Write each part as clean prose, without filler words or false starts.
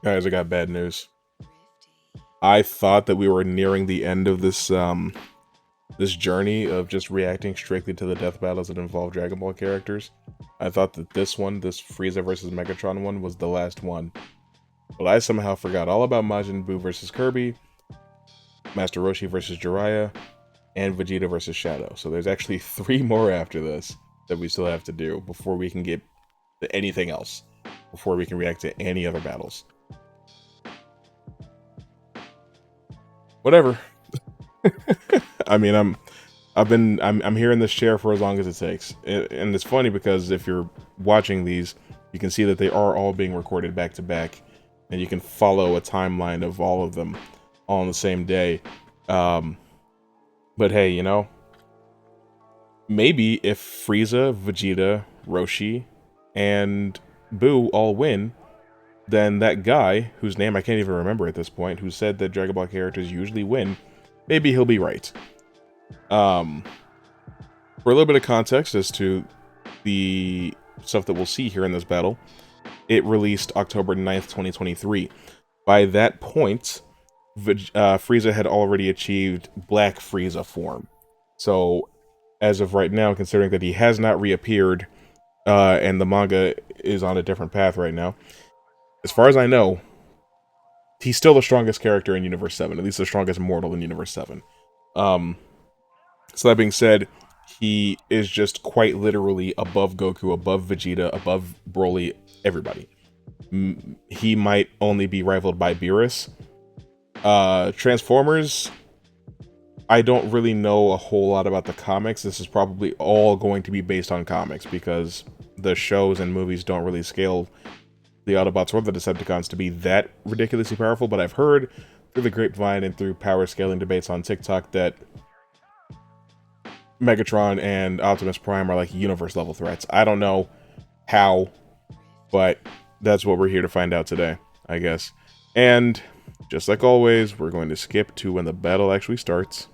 Guys, I got bad news. I thought that we were nearing the end of this journey of just reacting strictly to the death battles that involve Dragon Ball characters. I thought that this one, this Frieza versus Megatron one, was the last one. But I somehow forgot all about Majin Buu versus Kirby, Master Roshi versus Jiraiya, and Vegeta versus Shadow. So there's actually 3 more after this that we still have to do before we can get to anything else. Before we can react to any other battles. Whatever. I mean, I'm here in this chair for as long as it takes, and it's funny because if you're watching these, you can see that they are all being recorded back to back, and you can follow a timeline of all of them all on the same day. But hey, you know, maybe if Frieza, Vegeta, Roshi, and Buu all win, then that guy, whose name I can't even remember at this point, who said that Dragon Ball characters usually win, maybe he'll be right. For a little bit of context as to the stuff that we'll see here in this battle, it released October 9th, 2023. By that point, Frieza had already achieved Black Frieza form. So, as of right now, considering that he has not reappeared, and the manga is on a different path right now, as far as I know, he's still the strongest character in Universe 7, at least the strongest mortal in Universe 7. So that being said, he is just quite literally above Goku, above Vegeta, above Broly, everybody. He might only be rivaled by Beerus. Transformers, I don't really know a whole lot about the comics. This is probably all going to be based on comics, because the shows and movies don't really scale the Autobots or the Decepticons to be that ridiculously powerful, but I've heard through the grapevine and through power scaling debates on TikTok that Megatron and Optimus Prime are like universe level threats. I don't know how, but that's what we're here to find out today, I guess. And just like always, we're going to skip to when the battle actually starts.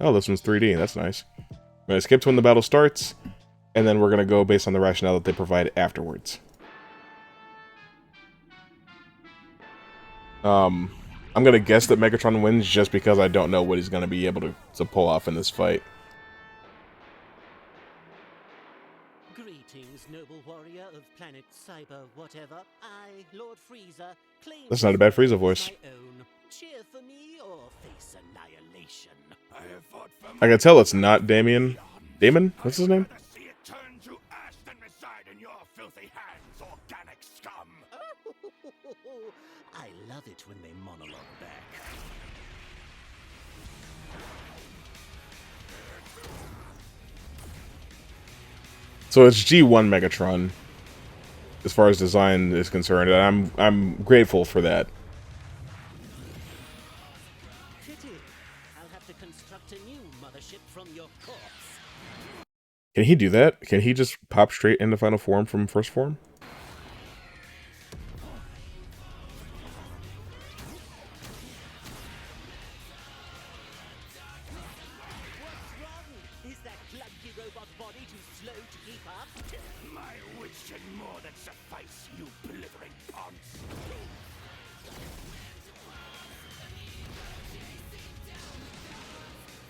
Oh, this one's 3D. That's nice. We're going to skip to when the battle starts, and then we're going to go based on the rationale that they provide afterwards. I'm going to guess that Megatron wins just because I don't know what he's going to be able to pull off in this fight. Greetings, noble warrior of planet Cyber whatever. I, Lord Frieza, claim That's not a bad Frieza voice. my own. Cheer for me or face annihilation. I can tell it's not Damien. Damon? What's his name? I love it when they monologue back. So it's G1 Megatron, as far as design is concerned, and I'm grateful for that. Pity. I'll have to construct a new mothership from your corpse. Can he do that? Can he just pop straight into final form from first form? Is that clunky robot body too slow to keep up? My wits should more than suffice, you blithering ponce.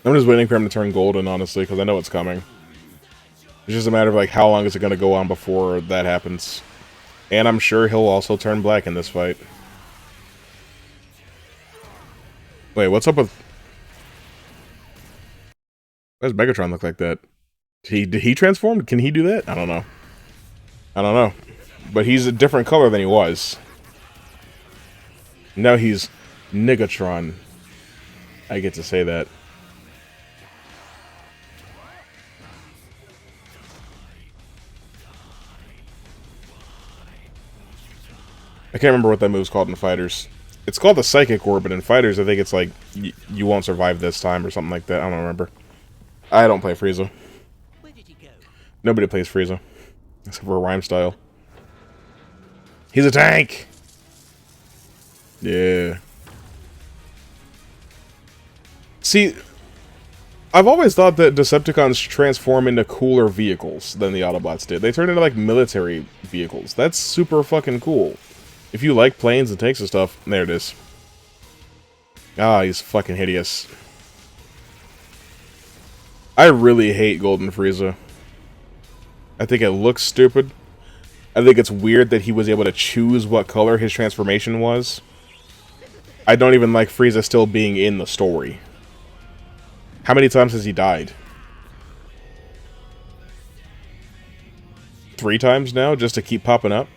I'm just waiting for him to turn golden, honestly, because I know it's coming. It's just a matter of, like, how long is it going to go on before that happens. And I'm sure he'll also turn black in this fight. Wait, what's up with... Why does Megatron look like that? Did he transform? Can he do that? I don't know. I don't know. But he's a different color than he was. Now he's Nigatron. I get to say that. I can't remember what that move's called in Fighters. It's called the Psychic Orb, but in Fighters I think it's like, you won't survive this time or something like that. I don't remember. I don't play Frieza. Where did he go? Nobody plays Frieza. Except for Rhyme Style. He's a tank! Yeah. See, I've always thought that Decepticons transform into cooler vehicles than the Autobots did. They turn into, like, military vehicles. That's super fucking cool. If you like planes and tanks and stuff, there it is. Ah, he's fucking hideous. I really hate Golden Frieza. I think it looks stupid. I think it's weird that he was able to choose what color his transformation was. I don't even like Frieza still being in the story. How many times has he died? 3 times now, just to keep popping up?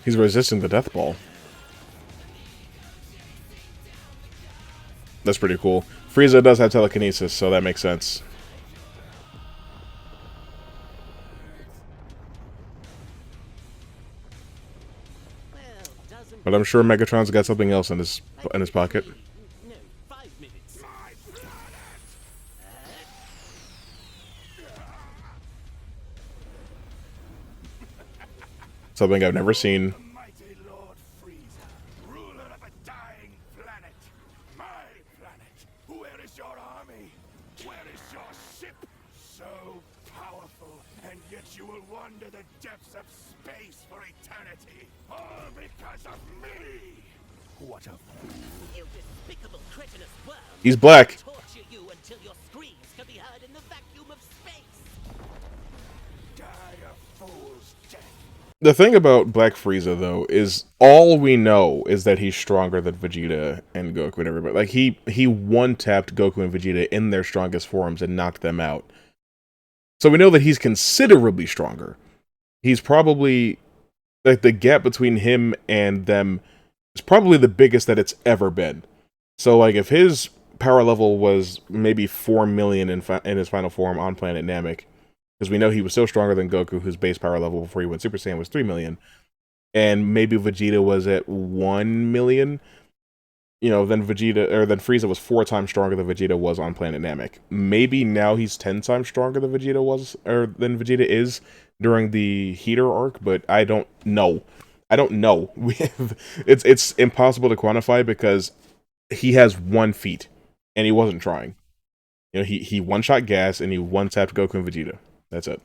He's resisting the death ball. That's pretty cool. Frieza does have telekinesis, so that makes sense. Well, doesn't But I'm sure Megatron's got something else in his pocket. No, 5 minutes. Something I've never seen. The mighty Lord Frieza, ruler of a dying planet. My planet. Where is your army? Where is your ship? So powerful, and yet you will wander the depths of space for eternity. All because of me. What a fool. You despicable cretinous worm. He's black. Torture you until your screams can be heard in the vacuum of space. Die a fool's death. The thing about Black Frieza, though, is all we know is that he's stronger than Vegeta and Goku and everybody. Like, he one-tapped Goku and Vegeta in their strongest forms and knocked them out. So we know that he's considerably stronger. He's probably... Like, the gap between him and them is probably the biggest that it's ever been. So, like, if his power level was maybe 4 million in his final form on planet Namek, because we know he was still stronger than Goku, whose base power level before he went Super Saiyan was 3 million. And maybe Vegeta was at 1 million. You know, then Frieza was 4 times stronger than Vegeta was on planet Namek. Maybe now he's 10 times stronger than Vegeta was, or than Vegeta is during the Heater arc, but I don't know. I don't know. It's impossible to quantify because he has 1 feat, and he wasn't trying. You know, he one-shot gas, and he one-tapped Goku and Vegeta. That's it.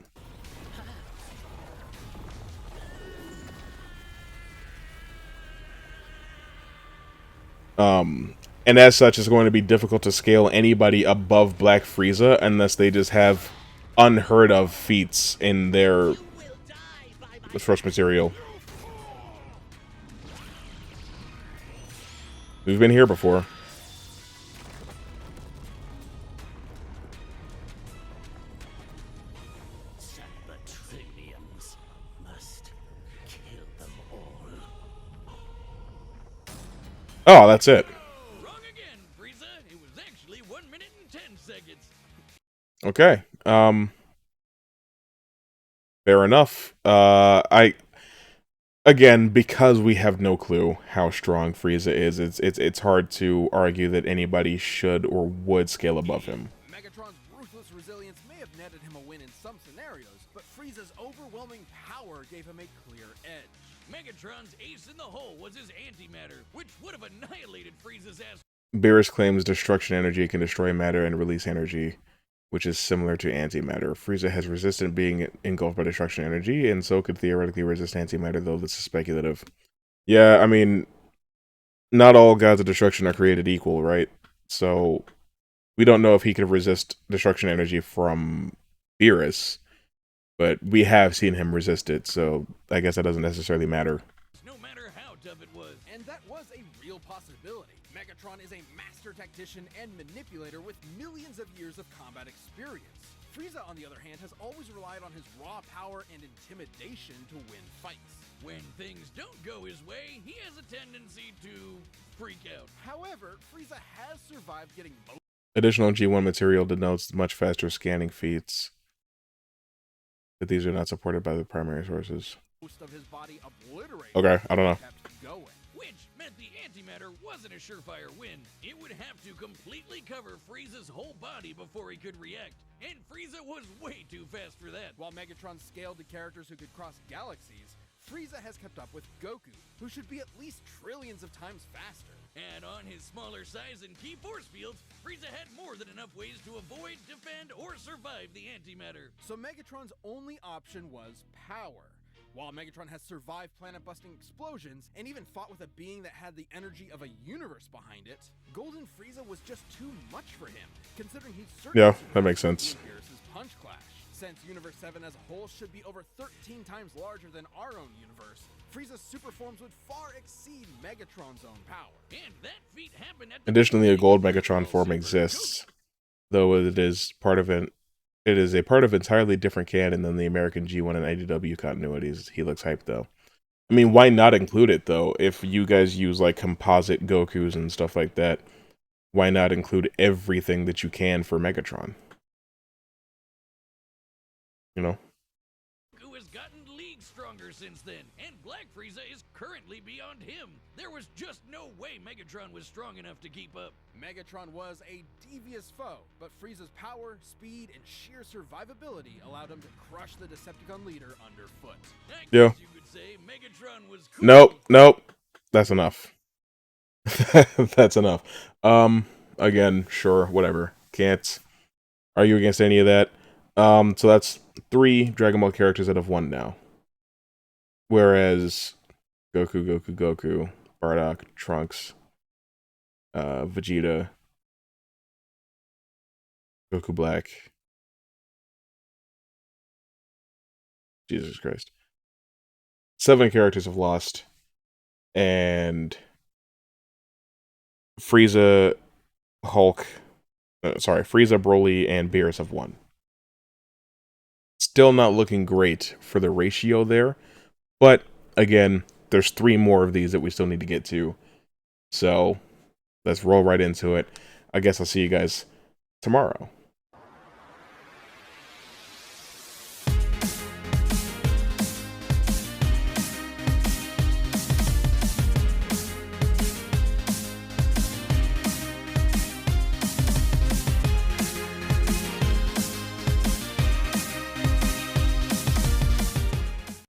And as such, it's going to be difficult to scale anybody above Black Frieza unless they just have unheard of feats in their source material. We've been here before. Cybertronians must kill them all. Oh, that's it. Wrong again, Frieza. It was actually 1 minute and 10 seconds. Okay. Fair enough. Again, because we have no clue how strong Frieza is, it's hard to argue that anybody should or would scale above him. Megatron's ruthless resilience may have netted him a win in some scenarios, but Frieza's overwhelming power gave him a clear edge. Megatron's ace in the hole was his antimatter, which would have annihilated Frieza's ass. Beerus claims destruction energy can destroy matter and release energy, which is similar to antimatter. Frieza has resisted being engulfed by destruction energy, and so could theoretically resist antimatter, though this is speculative. Yeah, I mean, not all gods of destruction are created equal, right? So, we don't know if he could resist destruction energy from Beerus, but we have seen him resist it, so I guess that doesn't necessarily matter. No matter how tough it was. And that was a real possibility. Megatron is a master tactician and manipulator with millions of years of combat experience. Frieza, on the other hand, has always relied on his raw power and intimidation to win fights. When things don't go his way, he has a tendency to freak out. However, Frieza has survived getting most Additional G1 material denotes much faster scanning feats, but these are not supported by the primary sources. of his body obliterated. Okay, I don't know. Kept going. Which meant the antimatter wasn't a surefire win. It would have to completely cover Frieza's whole body before he could react, and Frieza was way too fast for that. While Megatron scaled to characters who could cross galaxies, Frieza has kept up with Goku, who should be at least trillions of times faster. And on his smaller size and key force fields, Frieza had more than enough ways to avoid, defend, or survive the antimatter. So Megatron's only option was power. While Megatron has survived planet-busting explosions and even fought with a being that had the energy of a universe behind it, Golden Frieza was just too much for him, considering he'd certainly Yeah, that makes sense. Beerus's Punch Clash. Since Universe 7 as a whole should be over 13 times larger than our own universe, Frieza's super forms would far exceed Megatron's own power. And that feat happened at the Additionally, a gold beginning of Megatron form Super exists, though it is a part of entirely different canon than the American G1 and IDW continuities. He looks hyped though. I mean, why not include it though? If you guys use like composite Gokus and stuff like that, why not include everything that you can for Megatron? You know? Goku has gotten leagues stronger since then, and Black Frieza is currently beyond him. There was just no way Megatron was strong enough to keep up. Megatron was a devious foe, but Frieza's power, speed, and sheer survivability allowed him to crush the Decepticon leader underfoot. I Yeah. guess you could say Megatron was cool. Nope. That's enough. That's enough. Again, sure, whatever. Can't argue against any of that. So that's 3 Dragon Ball characters that have won now. Whereas Goku, Bardock, Trunks, Vegeta, Goku Black. Jesus Christ. 7 characters have lost. And Frieza, Frieza, Broly, and Beerus have won. Still not looking great for the ratio there. But, again, there's 3 more of these that we still need to get to. So, let's roll right into it. I guess I'll see you guys tomorrow.